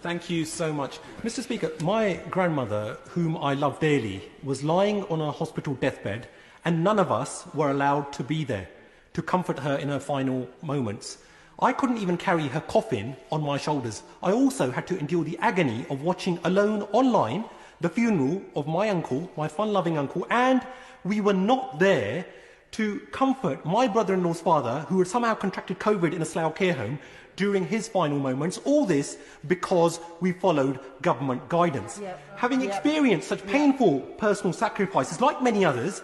Thank you so much. Mr. Speaker, my grandmother, whom I love dearly, was lying on a hospital deathbed, and none of us were allowed to be there to comfort her in her final moments. I couldn't even carry her coffin on my shoulders. I also had to endure the agony of watching alone online the funeral of my uncle, my fun-loving uncle, and we were not there to comfort my brother-in-law's father, who had somehow contracted COVID in a Slough care home during his final moments. All this because we followed government guidance. Having experienced such painful personal sacrifices, like many others,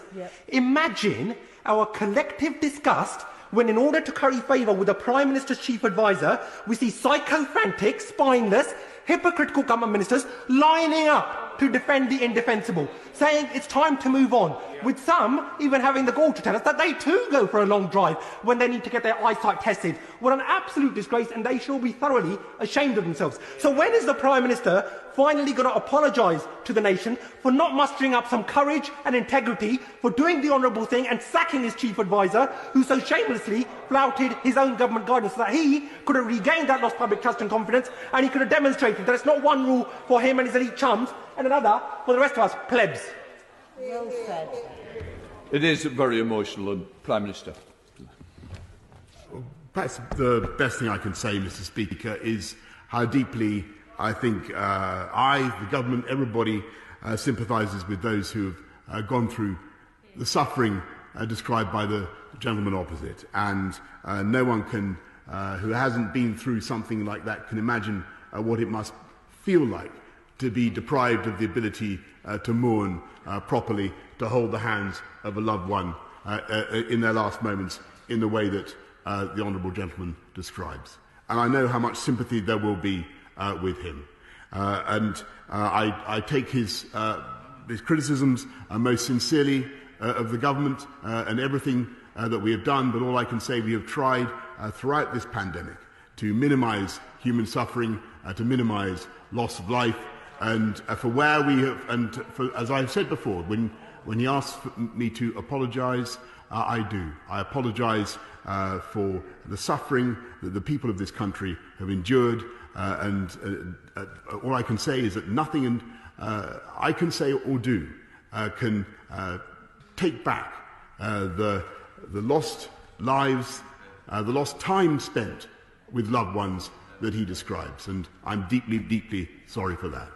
imagine our collective disgust when, in order to curry favour with the Prime Minister's chief advisor, we see psychophantic, spineless, hypocritical government ministers lining up to defend the indefensible, saying it's time to move on, with some even having the gall to tell us that they too go for a long drive when they need to get their eyesight tested. What an absolute disgrace, and they shall be thoroughly ashamed of themselves. So when is the Prime Minister finally going to apologise to the nation for not mustering up some courage and integrity, for doing the honourable thing and sacking his chief advisor, who so shamelessly flouted his own government guidance, so that he could have regained that lost public trust and confidence, and he could have demonstrated that it's not one rule for him and his elite chums and another for the rest of us plebs? Well said. It is very emotional, and Prime Minister. Perhaps the best thing I can say, Mr. Speaker, is how deeply I think the government, everybody sympathises with those who have gone through the suffering described by the gentleman opposite. And no one can, who hasn't been through something like that, can imagine what it must feel like to be deprived of the ability to mourn properly, to hold the hands of a loved one in their last moments in the way that the honourable gentleman describes. And I know how much sympathy there will be with him. I take his criticisms most sincerely of the government and everything that we have done, but all I can say, we have tried throughout this pandemic to minimise human suffering, to minimise loss of life, and for where we have, and for, as I've said before, when he asks me to apologise, I do. I apologise for the suffering that the people of this country have endured, and all I can say is that nothing I can say or do can take back the lost lives, the lost time spent with loved ones that he describes, and I'm deeply, deeply sorry for that.